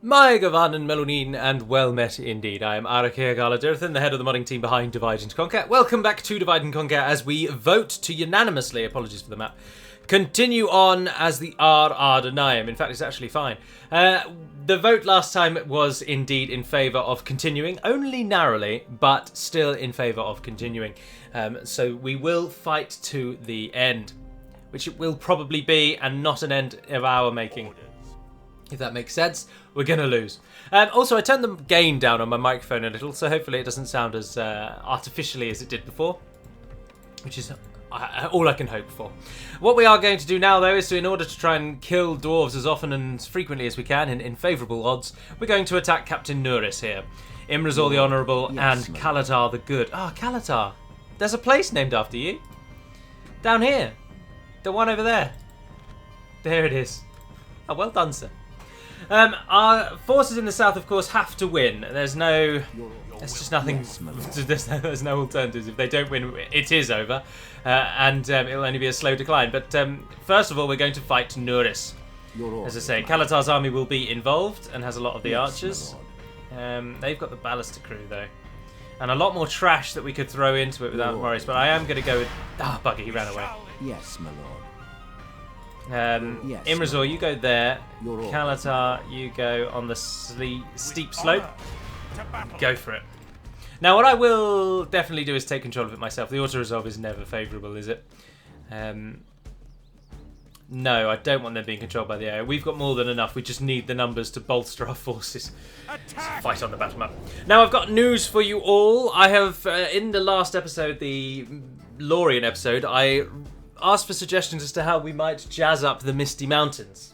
My Gavanen Melonin, and well met indeed. I am Arakir Galadurthan, the head of the modding team behind Divide and Conquer. Welcome back to Divide and Conquer as we vote to unanimously, apologies for the map, continue on as the Adûnâim. In fact, it's actually fine. The vote last time was indeed in favour of continuing, only narrowly, but still in favour of continuing. So we will fight to the end, which it will probably be, and not an end of our making. If that makes sense, we're going to lose. Also, I turned the gain down on my microphone a little, so hopefully it doesn't sound as artificially as it did before, which is all I can hope for. What we are going to do now, though, is in order to try and kill dwarves as often and as frequently as we can in favourable odds, we're going to attack Captain Nuris here. Imrazor the Honourable and Kalatar the Good. Kalatar. There's a place named after you. Down here. The one over there. There it is. Oh, well done, sir. Our forces in the south, of course, have to win. There's just nothing. There's no alternatives. If they don't win, it is over, and it'll only be a slow decline. But first of all, we're going to fight Nuris. As I say, Kalatar's army will be involved and has a lot of the archers. They've got the ballista crew though, and a lot more trash that we could throw into it without worries. But I am going to go with bugger. He ran away. Yes, my lord. Imrazor, you go there. Kalatar, you go on the steep slope. Go for it. Now, what I will definitely do is take control of it myself. The auto-resolve is never favourable, is it? No, I don't want them being controlled by the AI. We've got more than enough. We just need the numbers to bolster our forces. Fight on the battle map. Now, I've got news for you all. I have, in the last episode, the Lorien episode, I asked for suggestions as to how we might jazz up the Misty Mountains.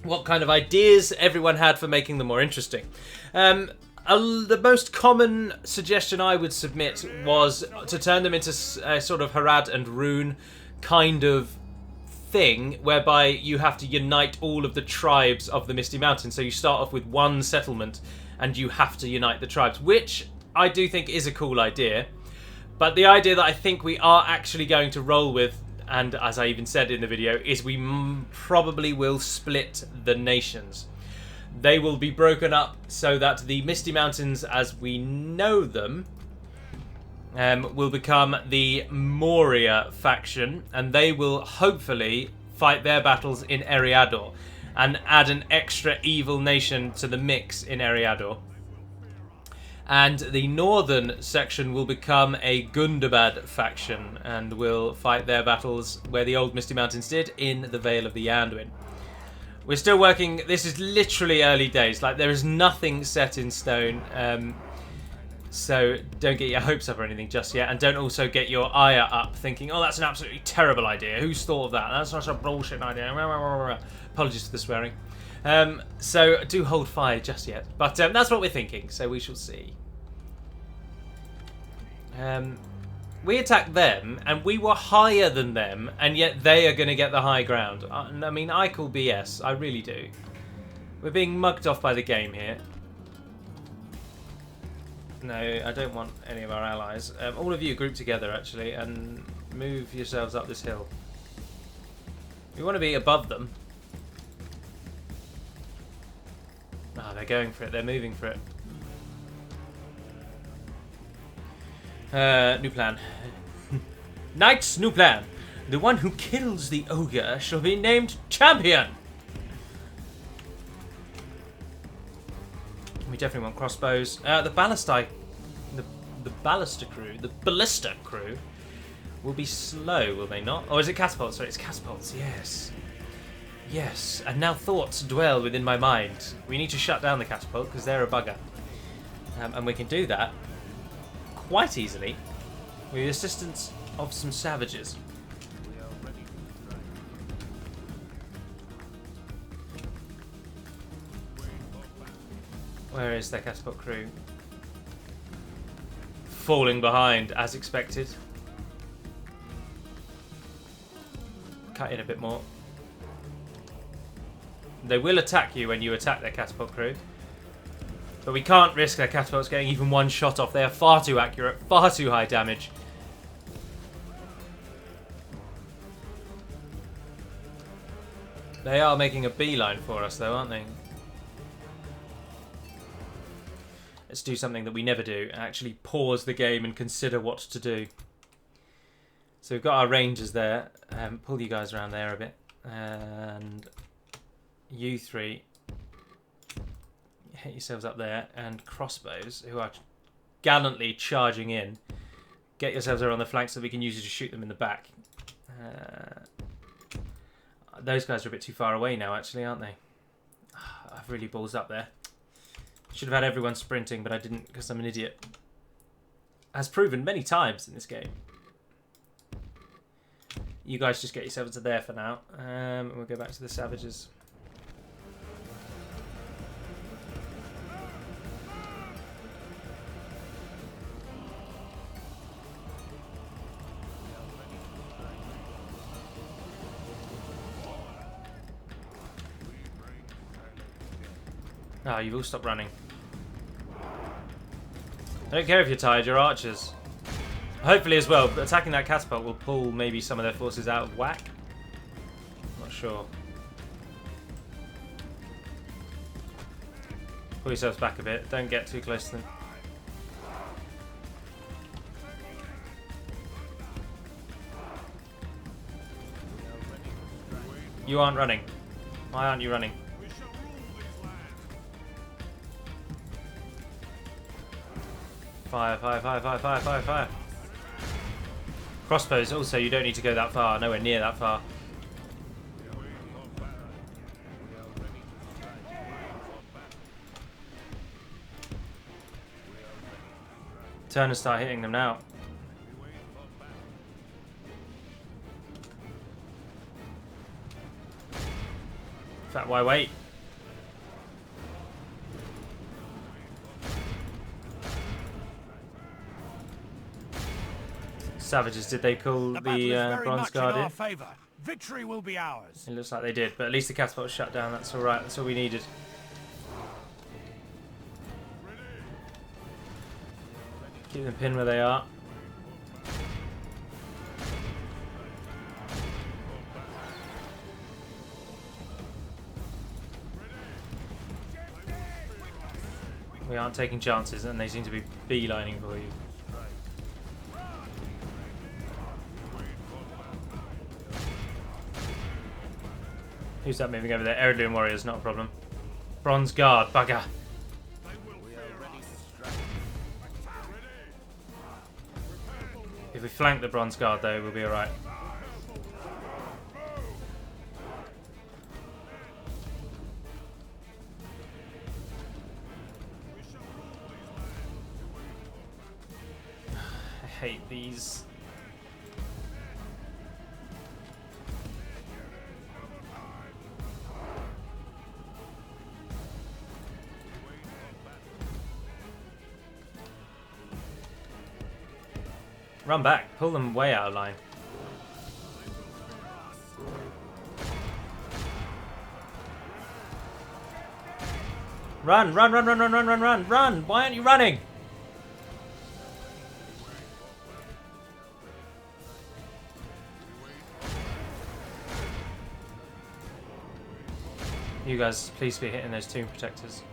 What kind of ideas everyone had for making them more interesting. The most common suggestion I would submit was to turn them into a sort of Harad and Rune kind of thing, whereby you have to unite all of the tribes of the Misty Mountains. So you start off with one settlement and you have to unite the tribes, which I do think is a cool idea. But the idea that I think we are actually going to roll with, and as I even said in the video, is we probably will split the nations. They will be broken up so that the Misty Mountains, as we know them, will become the Moria faction, and they will hopefully fight their battles in Eriador and add an extra evil nation to the mix in Eriador. And the northern section will become a Gundabad faction and will fight their battles where the old Misty Mountains did, in the Vale of the Anduin. We're still working. This is literally early days. Like, there is nothing set in stone. So don't get your hopes up or anything just yet. And don't also get your ire up thinking, oh, that's an absolutely terrible idea. Who's thought of that? That's such a bullshit idea. Apologies for the swearing. So do hold fire just yet. But that's what we're thinking, so we shall see. We attacked them, and we were higher than them, and yet they are going to get the high ground. I mean, I call BS. I really do. We're being mugged off by the game here. No, I don't want any of our allies. All of you group together, actually, and move yourselves up this hill. We want to be above them. They're going for it. They're moving for it. New plan. Knight's new plan. The one who kills the ogre shall be named champion. We definitely want crossbows. The ballista crew will be slow, will they not? Or is it catapults? Sorry, it's catapults. Yes. Yes, and now thoughts dwell within my mind. We need to shut down the catapult because they're a bugger. And we can do that quite easily with the assistance of some savages. Where is their catapult crew? Falling behind, as expected. Cut in a bit more. They will attack you when you attack their catapult crew. But we can't risk their catapults getting even one shot off. They are far too accurate, far too high damage. They are making a beeline for us though, aren't they? let's do something that we never do. Actually pause the game and consider what to do. So we've got our rangers there. Pull you guys around there a bit. And you three, hit yourselves up there. And crossbows, who are gallantly charging in. Get yourselves over on the flank so we can use you to shoot them in the back. Those guys are a bit too far away now, actually, aren't they? I've really balls up there. Should have had everyone sprinting, but I didn't because I'm an idiot. As proven many times in this game. You guys just get yourselves to there for now. And we'll go back to the savages. Oh, you've all stopped running. I don't care if you're tired, you're archers. Hopefully as well, attacking that catapult will pull maybe some of their forces out of whack. Not sure. Pull yourselves back a bit, don't get too close to them. You aren't running. Why aren't you running? Fire, fire, fire, fire, fire, fire, fire. Crossbows, also, you don't need to go that far, nowhere near that far. Turn and start hitting them now. In fact, why wait? Savages, did they call the Bronze Guard in? Victory will be ours. It looks like they did, but at least the catapult was shut down. That's all right. That's all we needed. Keep them pinned where they are. We aren't taking chances, and they seem to be beelining for you. Who's that moving over there? Adûnâim warriors, not a problem. Bronze Guard, bugger. If we flank the Bronze Guard, though, we'll be alright. I hate these. Run back. Pull them way out of line. Run, run, run, run, run, run, run, run, run! Why aren't you running? You guys, please be hitting those tomb protectors.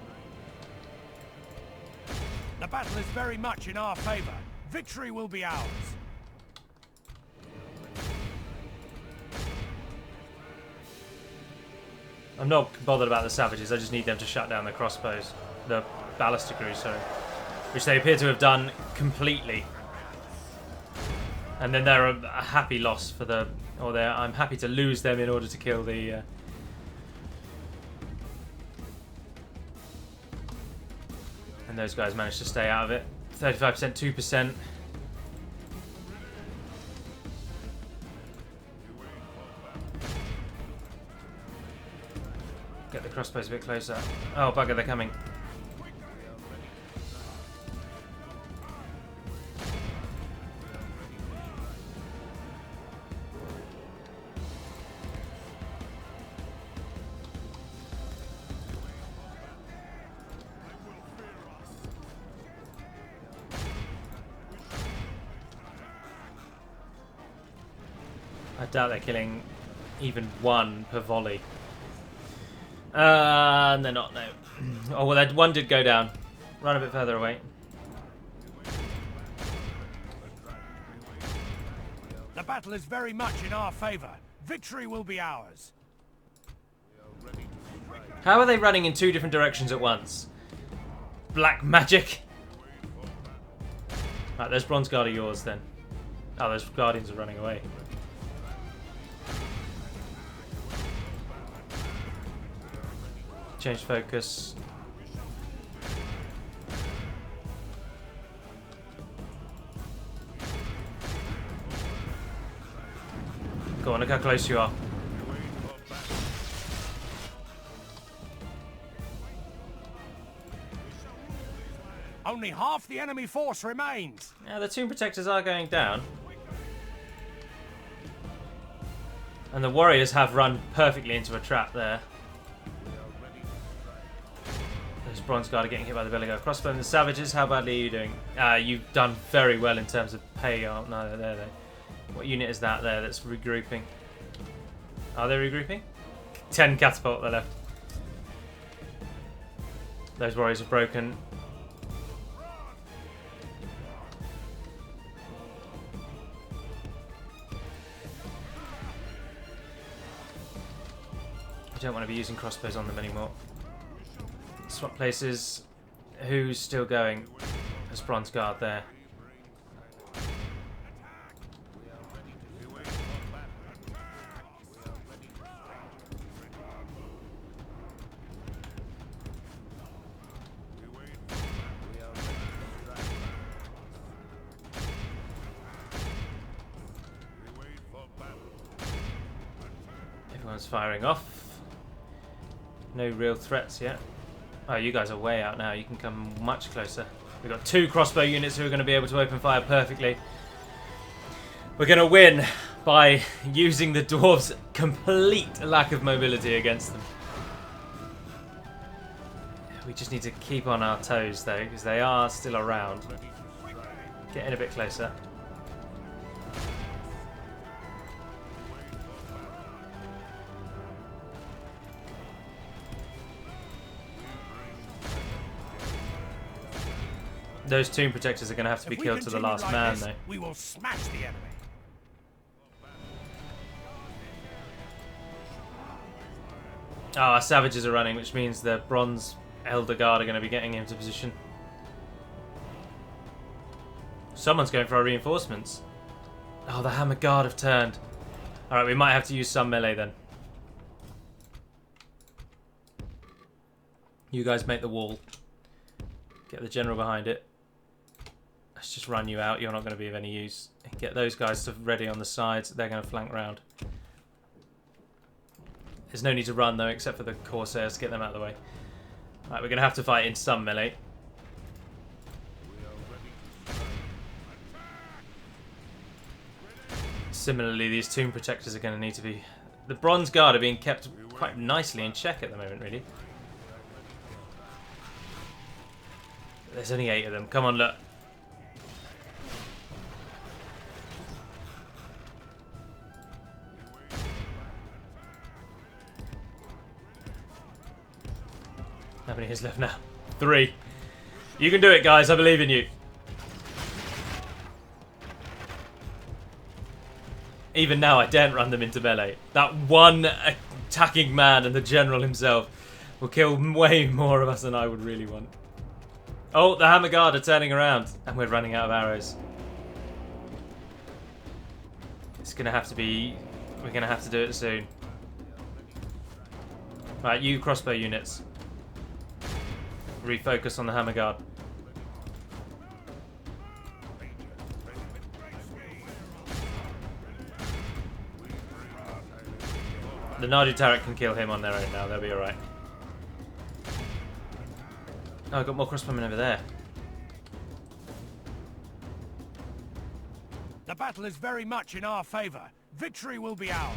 The battle is very much in our favor. Victory will be ours. I'm not bothered about the savages, I just need them to shut down the crossbows. The ballisticary, sorry. Which they appear to have done completely. And then they're a happy loss for the... Or I'm happy to lose them in order to kill the... And those guys managed to stay out of it. 35%, 2%. Get the crossbows a bit closer. Oh, bugger, they're coming. I doubt they're killing even one per volley. And they're not, no. Oh, well, that one did go down. Run a bit further away. The battle is very much in our favor. Victory will be ours. How are they running in 2 different directions at once? Black magic. Right, those bronze guard are yours then. Oh, those guardians are running away. Change focus. Go on, look how close you are. Only half the enemy force remains. Now the tomb protectors are going down. And the warriors have run perfectly into a trap there. Those bronze guard are getting hit by the belly guard crossbow. And the savages, how badly are you doing? You've done very well in terms of pay. Oh, no, they're there. What unit is that there that's regrouping? Are they regrouping? 10 catapult they're left. Those warriors are broken. I don't want to be using crossbows on them anymore. Swap places. Who's still going? There's bronze guard there. Everyone's firing off. No real threats yet. Oh, you guys are way out now. You can come much closer. We've got 2 crossbow units who are going to be able to open fire perfectly. We're going to win by using the dwarves' complete lack of mobility against them. We just need to keep on our toes though, because they are still around. Get in a bit closer. Those tomb protectors are going to have to be killed to the last man, though. We will smash the enemy. Oh, our savages are running, which means the bronze elder guard are going to be getting into position. Someone's going for our reinforcements. Oh, the hammer guard have turned. Alright, we might have to use some melee then. You guys make the wall. Get the general behind it. Let's just run you out. You're not going to be of any use. Get those guys to ready on the sides. They're going to flank round. There's no need to run though, except for the Corsairs. Get them out of the way. Right, we're going to have to fight in some melee. Similarly, these tomb protectors are going to need to be... The bronze guard are being kept quite nicely in check at the moment, really. There's only 8 of them. Come on, look. How many is left now? 3. You can do it, guys. I believe in you. Even now, I daren't run them into melee. That one attacking man and the general himself will kill way more of us than I would really want. Oh, the hammer guard are turning around, and we're running out of arrows. It's gonna have to be... We're gonna have to do it soon. Right, you crossbow units. Refocus on the hammer guard. The Nardu turret can kill him on their own now, they'll be alright. Oh, I've got more crossbowmen over there. The battle is very much in our favour. Victory will be ours.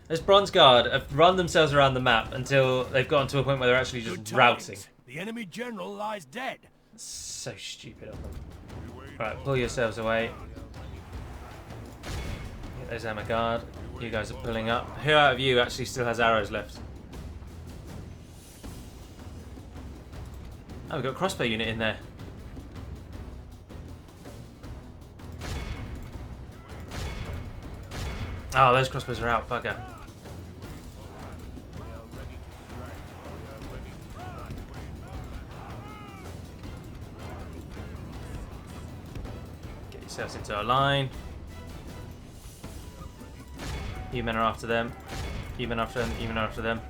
This bronze guard have run themselves around the map until they've gotten to a point where they're actually just routing. The enemy general lies dead. So stupid of them. Right, pull yourselves away. Get those hammer guard. You guys are pulling up. Who out of you actually still has arrows left? Oh, we've got a crossbow unit in there. Oh, those crossbows are out, bugger. Get yourselves into a line. You men are after them. You men after them. You men are after them.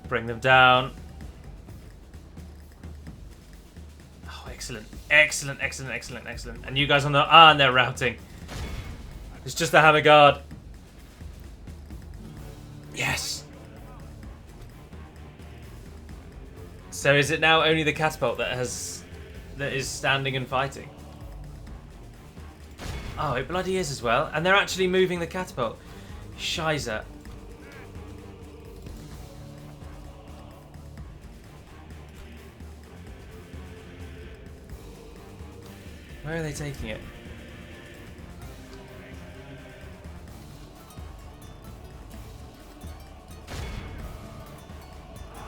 Bring them down. Oh, excellent. Excellent, excellent, excellent, excellent. And you guys on the... Ah, and they're routing. It's just the hammer guard. Yes. So is it now only the catapult that is standing and fighting? Oh, it bloody is as well. And they're actually moving the catapult. Shiza. Where are they taking it?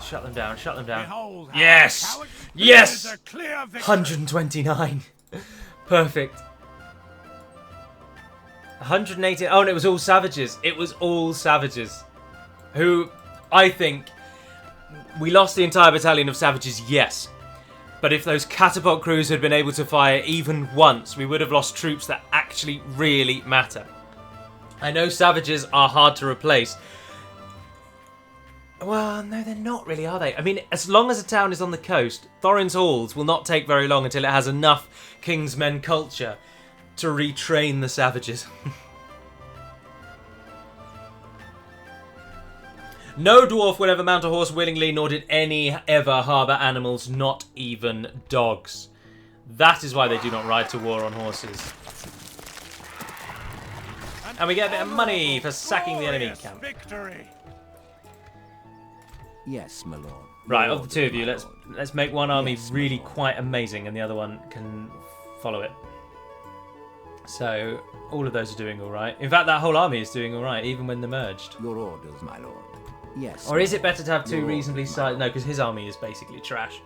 Shut them down, shut them down. Behold, Yes! coward, Yes! this is a clear victory. 129. Perfect. 180. Oh, and it was all savages. It was all savages. Who, I think, we lost the entire battalion of savages, yes. But if those catapult crews had been able to fire even once, we would have lost troops that actually really matter. I know savages are hard to replace. Well, no, they're not really, are they? I mean, as long as a town is on the coast, Thorin's Halls will not take very long until it has enough King's Men culture to retrain the savages. No dwarf would ever mount a horse willingly, nor did any ever harbour animals, not even dogs. That is why they do not ride to war on horses. And we get a bit of money for sacking the enemy camp. Victory. Yes, my lord. Right, of the two of you, let's make one army Yes, my really lord. quite amazing, and the other one can follow it. So all of those are doing all right. In fact, that whole army is doing all right, even when they're merged. Your orders, my lord. Yes. Or is it better to have two Your reasonably orders, sized? No, because his army is basically trash.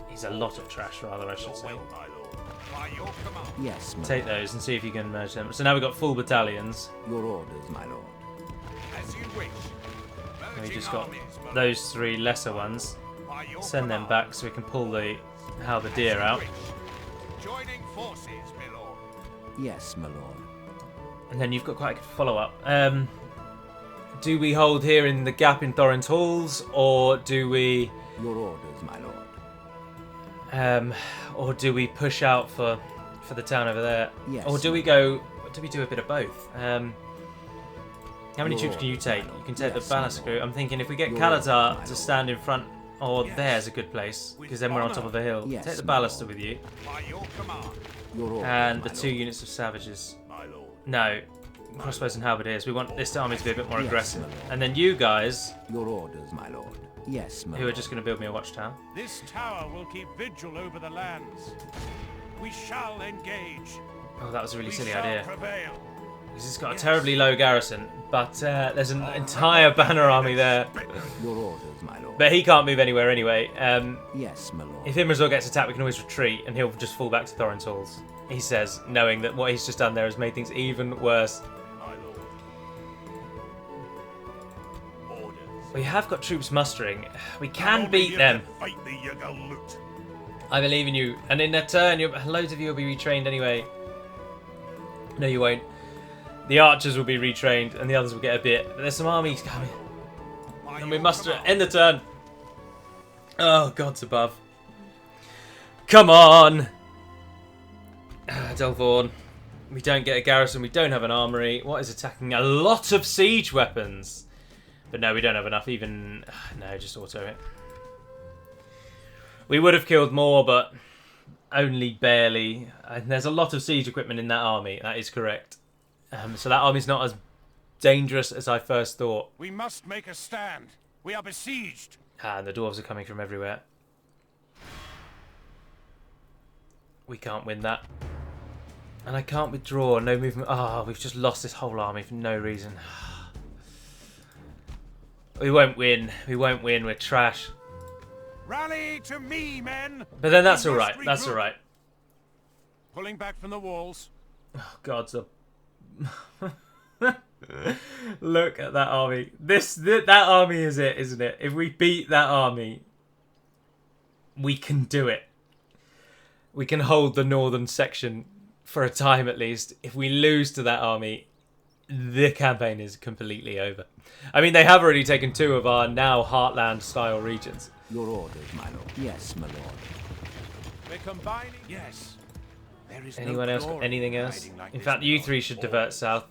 He's a lot of trash, rather, I should say. Well, my lord. By your command. Yes, my Take lord. those and see if you can merge them. So now we've got full battalions. Your orders, my lord. As you wish. And we Merging just got armies, my lord. those three lesser ones. By your Send them command. back so we can pull the halberdier As you out. wish. Joining forces, my lord. Yes, my lord. And then you've got quite a good follow-up. Do we hold here in the gap in Thorin's Halls, or do we... Your orders, my lord. or do we push out for the town over there? Yes. Or do we go... Do we do a bit of both? How many Your troops can you orders, take? my lord. You can take Yes, the my ballast lord. crew. I'm thinking if we get Your orders, Kalatar my to lord. stand in front, or Yes. there's a good place, because then we're on top of a hill. Yes, Take the my ballaster lord. with you, By your command, Your orders, and the my two lord. units of savages. my lord. No, crossbows and halberdiers. We want this army to be a bit more Yes, aggressive. my lord. And then you guys, Your orders, my lord. Yes, my who are lord. just going to build me a watchtower. This tower will keep vigil over the lands. We shall engage. Oh, that was a really We silly shall idea. prevail. Because it's got a terribly low garrison, but there's an entire banner army there. Your orders, my lord. But he can't move anywhere anyway. Yes, my lord. If Imrazor gets attacked, we can always retreat, and he'll just fall back to Thorin's Halls. He says, knowing that what he's just done there has made things even worse. My lord. Orders. We have got troops mustering. We I'm can only beat here them. to Fight the Galu. I believe in you. And in a turn, loads of you will be retrained anyway. No, you won't. The archers will be retrained, and the others will get a bit. But there's some armies coming. By And we your must command. end the turn. Oh, gods above. Come on! Delvorn. We don't get a garrison, we don't have an armory. What is attacking? A lot of siege weapons! But no, we don't have enough even... No, just auto it. We would have killed more, but only barely. And there's a lot of siege equipment in that army, that is correct. So that army's not as dangerous as I first thought. We must make a stand. We are besieged. Ah, and the dwarves are coming from everywhere. We can't win that. And I can't withdraw, no movement. Ah, we've just lost this whole army for no reason. We won't win. We won't win. We're trash. Rally to me, men! But then that's We all must right. That's all regroup. right. Pulling back from the walls. Oh, God, so... Look at that army. That army is it, isn't it? If we beat that army, we can do it. We can hold the northern section for a time at least. If we lose to that army, the campaign is completely over. I mean, they have already taken 2 of our now Heartland-style regions. Your orders, my lord. Yes, my lord. We're combining. Yes. There is Anyone no else got glory anything else? hiding like In this, fact, you my 3 lord. should divert south.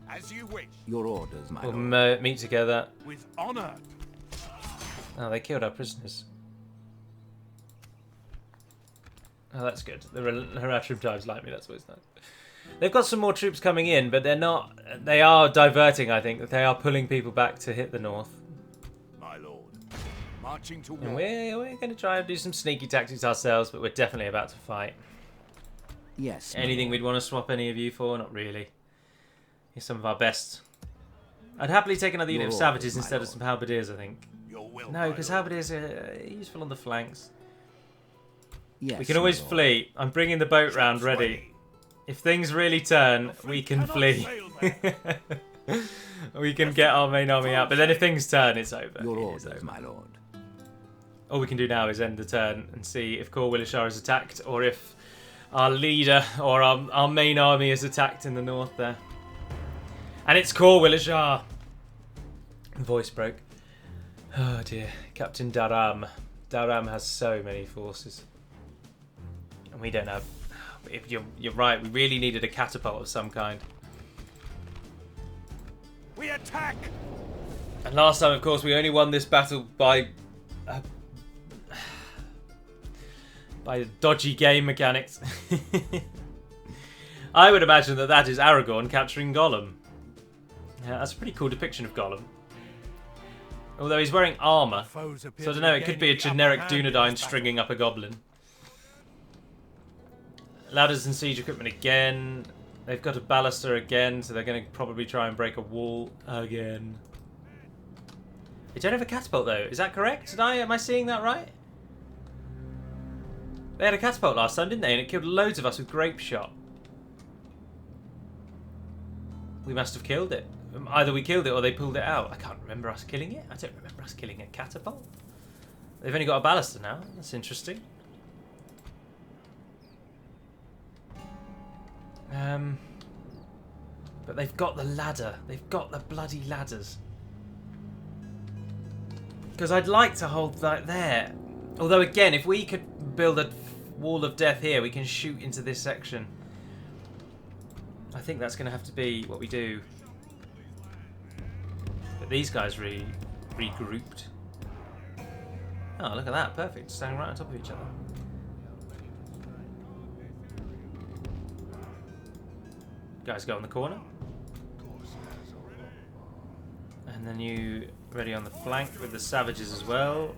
As you wish. Your orders, my We'll lord. meet together. With honor. Oh, they killed our prisoners. Oh, that's good. The Haratrim tribes like me, that's always nice. They've got some more troops coming in, but they're not... They are diverting, I think. They are pulling people back to hit the north. My lord. Marching to And war. we're going to try and do some sneaky tactics ourselves, but we're definitely about to fight. Yes, my Anything lord. we'd want to swap any of you for? Not really. Here's some of our best. I'd happily take another unit of Your savages orders, my instead of lord. some halberdiers, I think. Your will, No, my because lord. halberdiers are useful on the flanks. Yes, We can my always lord. flee. I'm bringing the boat round Shots ready. If things really turn, we can cannot flee. sail there. We can get our main army out. But then if things turn, it's over. Your It is orders, over. my lord. All we can do now is end the turn and see if Cor Willishar is attacked or if our leader or our main army is attacked in the north there. And it's Cor Willishar. Voice broke. Oh dear. Captain Daram. Daram has so many forces. And we don't have... If you're right, we really needed a catapult of some kind. We attack. And last time, of course, we only won this battle by dodgy game mechanics. I would imagine that is Aragorn capturing Gollum. Yeah, that's a pretty cool depiction of Gollum. Although he's wearing armour, Foes appear so I to don't know, be it could be a gaining the upper generic hand in this Adûnâim battle. stringing up a goblin. Ladders and siege equipment again. They've got a baluster again, so they're going to probably try and break a wall again. They don't have a catapult though, is that correct? Am I seeing that right? They had a catapult last time, didn't they? And it killed loads of us with grape shot. We must have killed it. Either we killed it or they pulled it out. I can't remember us killing it. I don't remember us killing a catapult. They've only got a baluster now. That's interesting. But they've got the ladder. They've got the bloody ladders. Because I'd like to hold that there. Although again, if we could build a wall of death here, we can shoot into this section. I think that's going to have to be what we do. But these guys regrouped. Oh, look at that. Perfect. Standing right on top of each other. Guys go on the corner. And then you ready on the flank with the savages as well.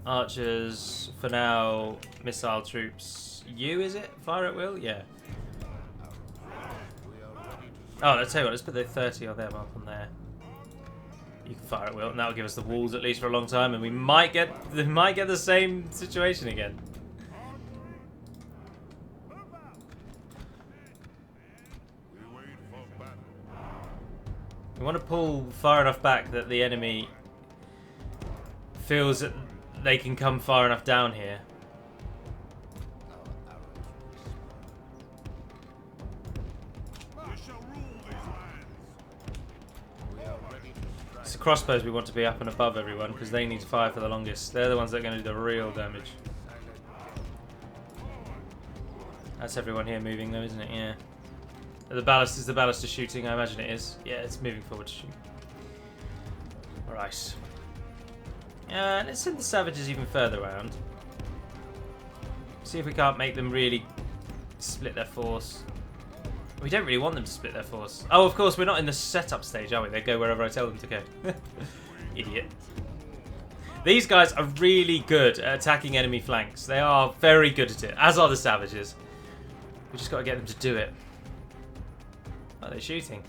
Archers, for now, missile troops. You, is it? Fire at will? Yeah. Oh, let's tell you what, let's put the 30 on their mark on there. You can fire at will, and that'll give us the walls at least for a long time, and we might get the same situation again. We want to pull far enough back that the enemy feels that they can come far enough down here. It's the crossbows we want to be up and above everyone because they need to fire for the longest. They're the ones that are going to do the real damage. That's everyone here moving though, isn't it? Yeah. The ballast is the baluster shooting, I imagine it is. Yeah, it's moving forward to shoot. Alright. Let's send the savages even further around. See if we can't make them really split their force. We don't really want them to split their force. Oh, of course, we're not in the setup stage, are we? They go wherever I tell them to go. Idiot. These guys are really good at attacking enemy flanks. They are very good at it, as are the savages. We just got to get them to do it. Are they shooting?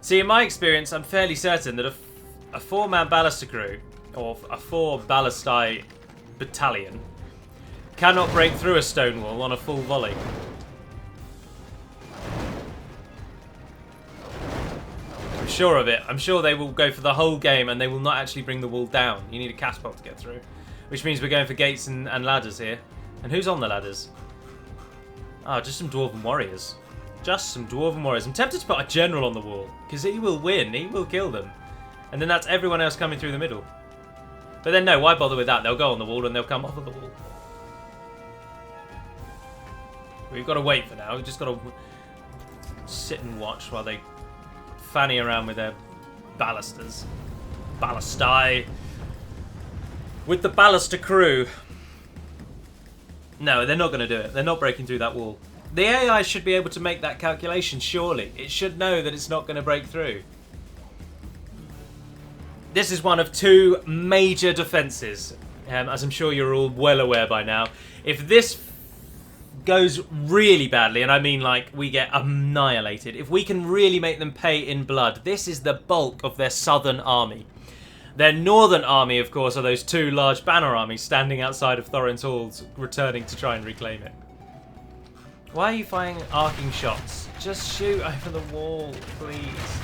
See, in my experience, I'm fairly certain that a 4-man ballister crew, or a 4 ballistae battalion, cannot break through a stone wall on a full volley. I'm sure of it. I'm sure they will go for the whole game and they will not actually bring the wall down. You need a catapult to get through. Which means we're going for gates and ladders here. And who's on the ladders? Oh, just some dwarven warriors. Just some dwarven warriors. I'm tempted to put a general on the wall, because he will win. He will kill them. And then that's everyone else coming through the middle. But then no, why bother with that? They'll go on the wall and they'll come off of the wall. We've got to wait for now. We've just got to sit and watch while they fanny around with their ballisters. Ballistae. With the ballister crew. No, they're not going to do it. They're not breaking through that wall. The AI should be able to make that calculation, surely. It should know that it's not going to break through. This is one of 2 major defences, as I'm sure you're all well aware by now. If this goes really badly, and I mean like we get annihilated, if we can really make them pay in blood, this is the bulk of their southern army. Their northern army, of course, are those 2 large banner armies standing outside of Thorin's halls, returning to try and reclaim it. Why are you firing arcing shots? Just shoot over the wall, please.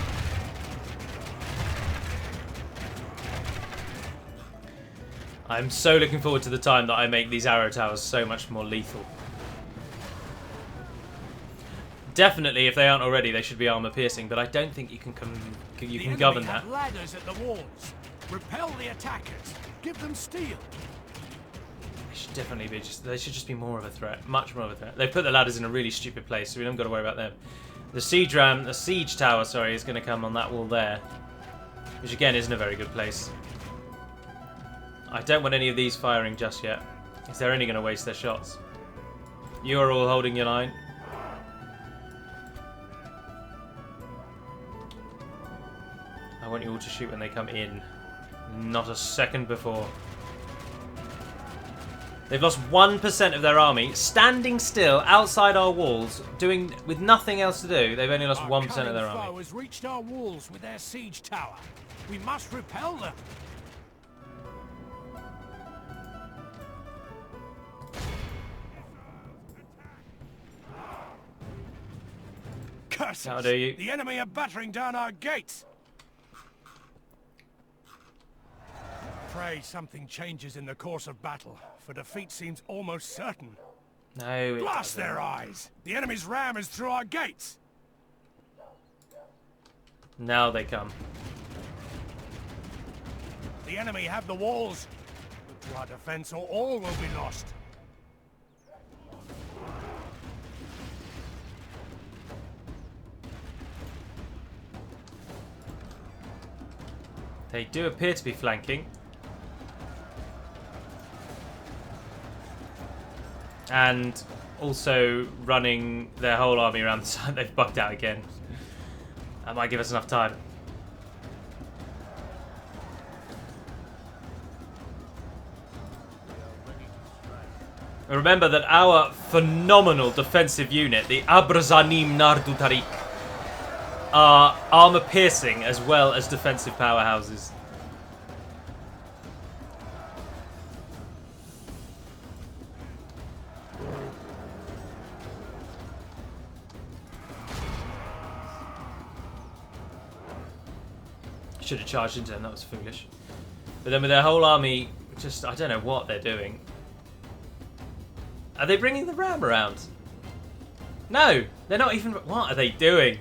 I'm so looking forward to the time that I make these arrow towers so much more lethal. Definitely, if they aren't already, they should be armor piercing, but I don't think you can govern that. Ladders at the walls. Repel the attackers. Give them steel. They should definitely be they should just be more of a threat, much more of a threat. They put the ladders in a really stupid place, so we don't got to worry about them. The siege tower, sorry, is going to come on that wall there, which again isn't a very good place. I don't want any of these firing just yet, because they're only going to waste their shots. You are all holding your line. I want you all to shoot when they come in, not a second before. They've lost 1% of their army, standing still outside our walls, with nothing else to do. They've only lost 1% of their army. Our foe has reached our walls with their siege tower. We must repel them. Curses! How do you? The enemy are battering down our gates. Pray something changes in the course of battle, for defeat seems almost certain. No, Blast their eyes! The enemy's ram is through our gates! Now they come. The enemy have the walls. Look to our defense or all will be lost. They do appear to be flanking. And also running their whole army around the side. They've bugged out again. That might give us enough time. Remember that our phenomenal defensive unit, the Adûnâim Nardu Tariq, are armor piercing as well as defensive powerhouses. Should have charged into them, that was foolish. But then with their whole army, just, I don't know what they're doing. Are they bringing the ram around? No, they're not even, what are they doing?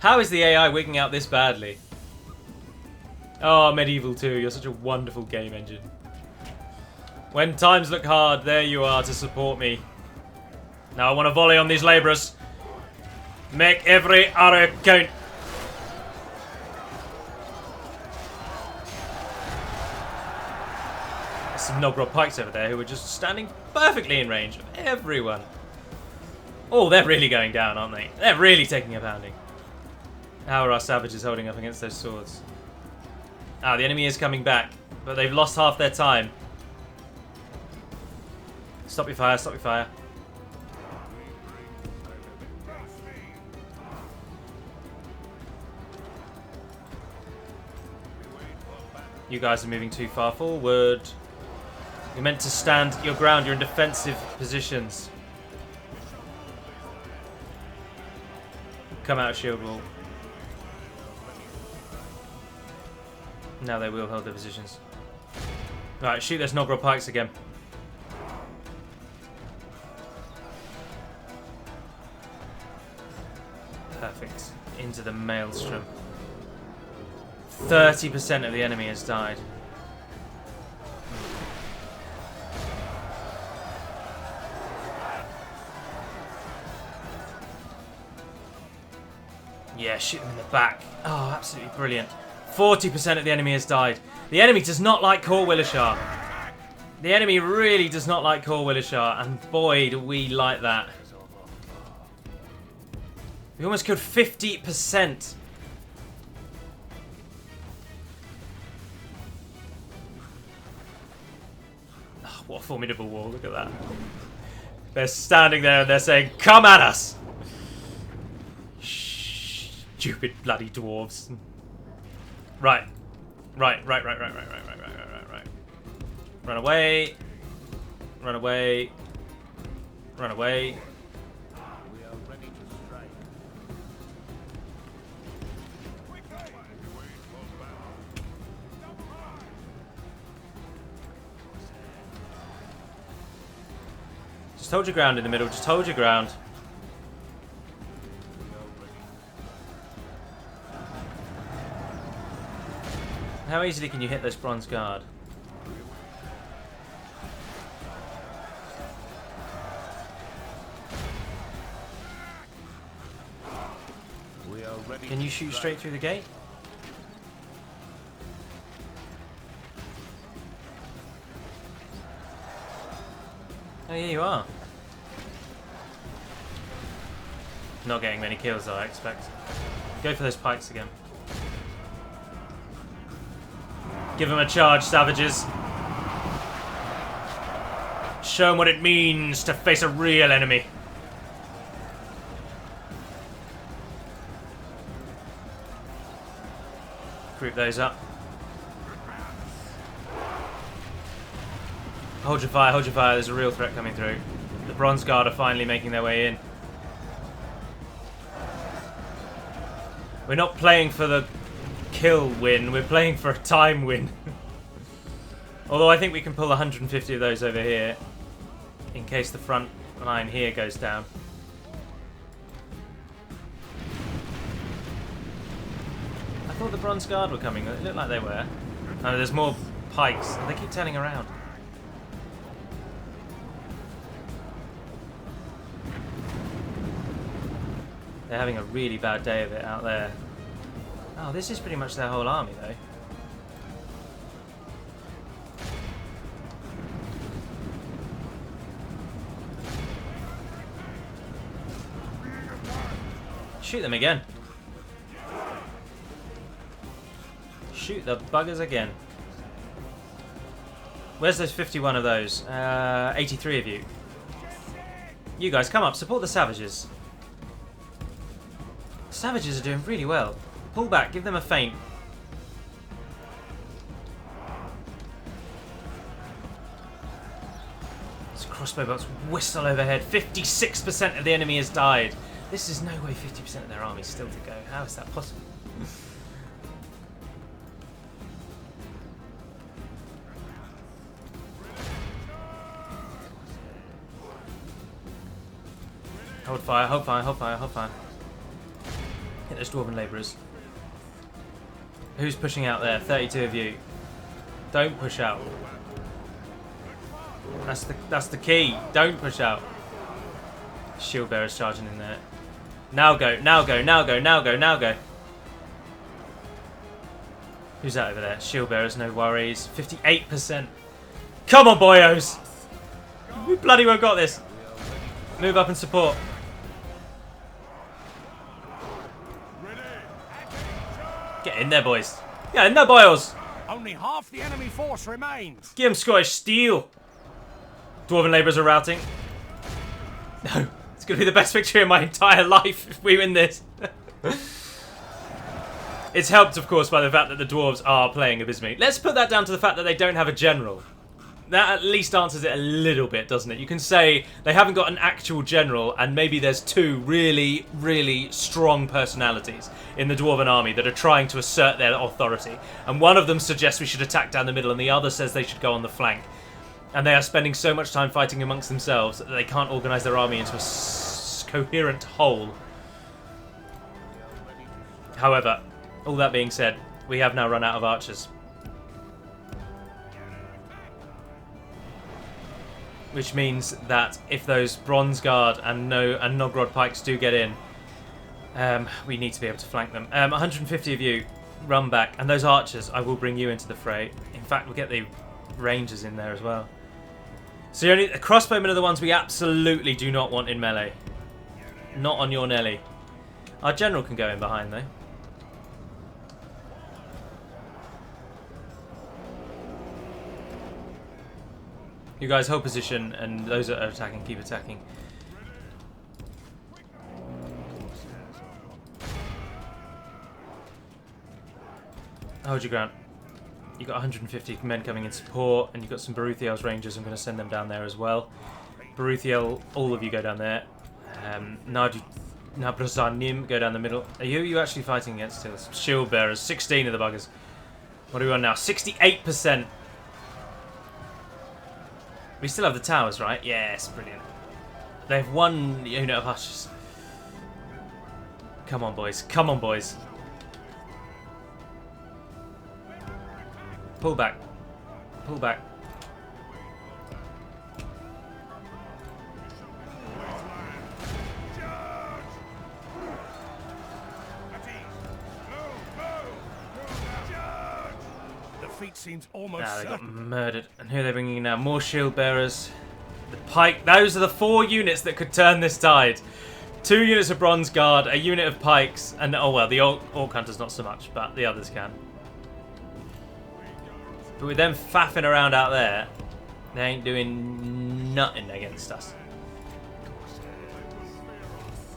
How is the AI wigging out this badly? Oh, Medieval 2, you're such a wonderful game engine. When times look hard, there you are to support me. Now I want to volley on these labourers. Make every arrow count. Some Nogrod pikes over there who are just standing perfectly in range of everyone. Oh, they're really going down, aren't they? They're really taking a pounding. How are our savages holding up against those swords? Ah, the enemy is coming back, but they've lost half their time. Stop your fire, stop your fire. You guys are moving too far forward. You're meant to stand your ground. You're in defensive positions. Come out of shield wall. Now they will hold their positions. Right, shoot those Nogrel pikes again. Perfect. Into the maelstrom. 30% of the enemy has died. Yeah, shoot them in the back. Oh, absolutely brilliant. 40% of the enemy has died. The enemy does not like Khor Willashar. The enemy really does not like Khor Willashar, and boy, do we like that. We almost killed 50%. Oh, what a formidable wall, look at that. They're standing there and they're saying, "Come at us!" Stupid bloody dwarves. Right. Right. Run away. Run away. Run away. Just hold your ground in the middle. Just hold your ground. How easily can you hit this bronze guard? Can you shoot straight through the gate? Oh, yeah, you are. Not getting many kills, though, I expect. Go for those pikes again. Give them a charge, savages. Show them what it means to face a real enemy. Group those up. Hold your fire, hold your fire. There's a real threat coming through. The Bronze Guard are finally making their way in. We're not playing for the kill win, we're playing for a time win. Although I think we can pull 150 of those over here in case the front line here goes down. I thought the Bronze Guard were coming. It looked like they were. Oh, there's more pikes. They keep turning around. They're having a really bad day of it out there. Oh, this is pretty much their whole army, though. Shoot them again. Shoot the buggers again. Where's those 51 of those? 83 of you. You guys, come up, support the savages. Savages are doing really well. Pull back, give them a feint. These crossbow bolts whistle overhead. 56% of the enemy has died. This is no way 50% of their army is still to go. How is that possible? Hold fire, hold fire, hold fire, hold fire. Hit those dwarven labourers. Who's pushing out there? 32 of you. Don't push out. That's the key. Don't push out. Shield bearers charging in there. Now go, now go, now go, now go, now go. Who's that over there? Shield bearers, no worries. 58%. Come on, boyos! We bloody well got this. Move up and support. Get in there, boys. Get in there, boys. Only half the enemy force remains. Give him Scottish steel. Dwarven labourers are routing. No, it's going to be the best victory of my entire life if we win this. It's It's helped, of course, by the fact that the dwarves are playing abysmally. Let's put that down to the fact that they don't have a general. That at least answers it a little bit, doesn't it? You can say they haven't got an actual general, and maybe there's two really, really strong personalities in the dwarven army that are trying to assert their authority. And one of them suggests we should attack down the middle, and the other says they should go on the flank. And they are spending so much time fighting amongst themselves that they can't organise their army into a coherent whole. However, all that being said, we have now run out of archers. Which means that if those Bronze Guard and Nogrod pikes do get in, we need to be able to flank them. 150 of you, run back. And those archers, I will bring you into the fray. In fact, we'll get the rangers in there as well. So the crossbowmen are the ones we absolutely do not want in melee. Not on your Nelly. Our general can go in behind, though. You guys hold position, and those that are attacking, keep attacking. Hold your ground. You've got 150 men coming in support, and you've got some Baruthiel's Rangers. I'm going to send them down there as well. Baruthiel, all of you go down there. Adûnâim, go down the middle. Are you actually fighting against us? Shield bearers, 16 of the buggers. What are we on now? 68%. We still have the towers, right? Yes, brilliant. They have one unit of archers. Come on, boys. Come on, boys. Pull back. Pull back. Defeat seems almost They got certain. murdered. And who are they bringing in now? More shield bearers. The pike. Those are the 4 units that could turn this tide. 2 units of Bronze Guard, a unit of pikes, and oh well, the Orc Hunters not so much, but the others can. But with them faffing around out there, they ain't doing nothing against us.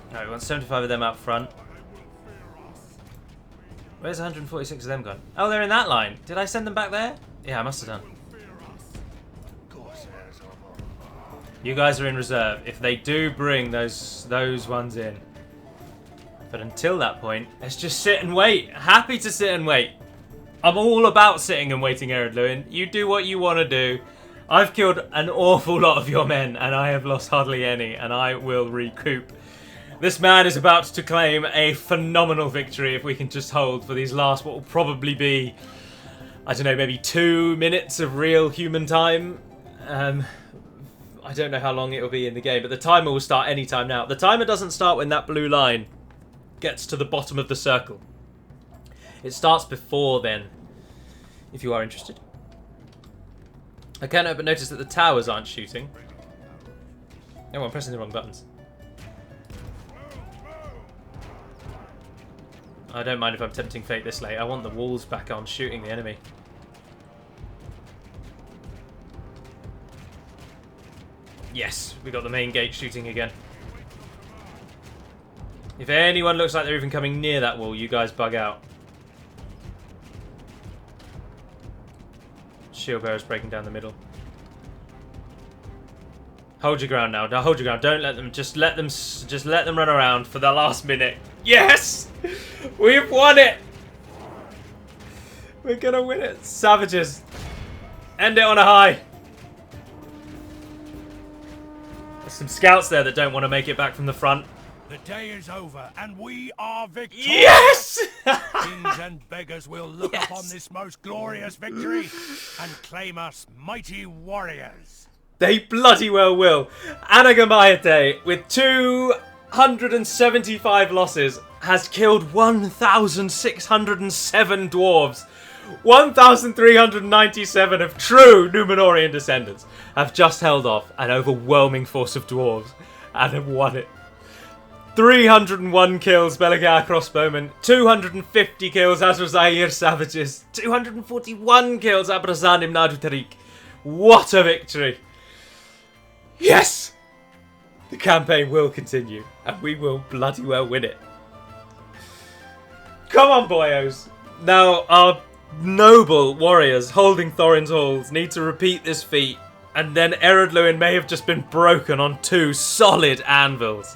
Alright, we want 75 of them out front. Where's 146 of them gone? Oh, they're in that line. Did I send them back there? Yeah, I must have done. You guys are in reserve. If they do bring those ones in. But until that point, let's just sit and wait. Happy to sit and wait. I'm all about sitting and waiting, Adûnâim. You do what you want to do. I've killed an awful lot of your men, and I have lost hardly any, and I will recoup. This man is about to claim a phenomenal victory if we can just hold for these last, what will probably be, I don't know, maybe 2 minutes of real human time. I don't know how long it will be in the game, but the timer will start any time now. The timer doesn't start when that blue line gets to the bottom of the circle. It starts before then, if you are interested. I can't help but notice that the towers aren't shooting. No, I'm pressing the wrong buttons. I don't mind if I'm tempting fate this late. I want the walls back on, shooting the enemy. Yes, we got the main gate shooting again. If anyone looks like they're even coming near that wall, you guys bug out. Shield bearers breaking down the middle. Hold your ground now. Now hold your ground. Don't let them. Just let them run around for the last minute. Yes, we've won it. We're gonna win it, savages. End it on a high. There's some scouts there that don't want to make it back from the front. The day is over, and we are victorious. Yes! Kings and beggars will look upon this most glorious victory and claim us mighty warriors. They bloody well will. Adûnâim, with 275 losses, has killed 1,607 dwarves. 1,397 of true Númenórean descendants have just held off an overwhelming force of dwarves and have won it. 301 kills Belagar crossbowmen, 250 kills Azrazair savages, 241 kills Abrazanim Nadutarik. What a victory! Yes! The campaign will continue, and we will bloody well win it. Come on, boyos! Now, our noble warriors holding Thorin's halls need to repeat this feat, and then Adûnâim may have just been broken on 2 solid anvils.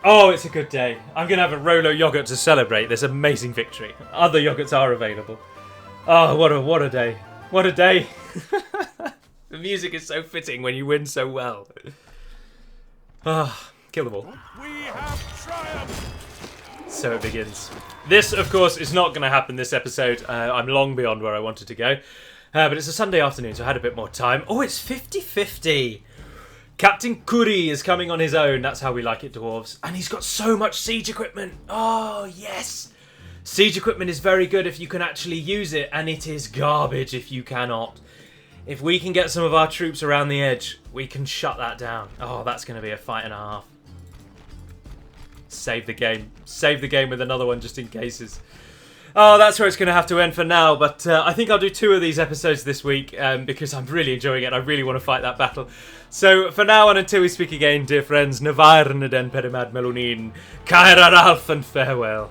Oh, it's a good day. I'm going to have a Rolo yogurt to celebrate this amazing victory. Other yogurts are available. Oh, what a day. What a day. The music is so fitting when you win so well. Ah, kill them all. We have triumphed. So it begins. This, of course, is not going to happen this episode. I'm long beyond where I wanted to go. But it's a Sunday afternoon, so I had a bit more time. Oh, it's 50-50. Captain Kuri is coming on his own. That's how we like it, dwarves. And he's got so much siege equipment. Oh, yes. Siege equipment is very good if you can actually use it, and it is garbage if you cannot. If we can get some of our troops around the edge, we can shut that down. Oh, that's going to be a fight and a half. Save the game. Save the game with another one just in cases. Oh, that's where it's going to have to end for now, but I think I'll do 2 of these episodes this week because I'm really enjoying it and I really want to fight that battle. So, for now and until we speak again, dear friends, Navarre den Perimad Melunin, Kaira Ralph and farewell.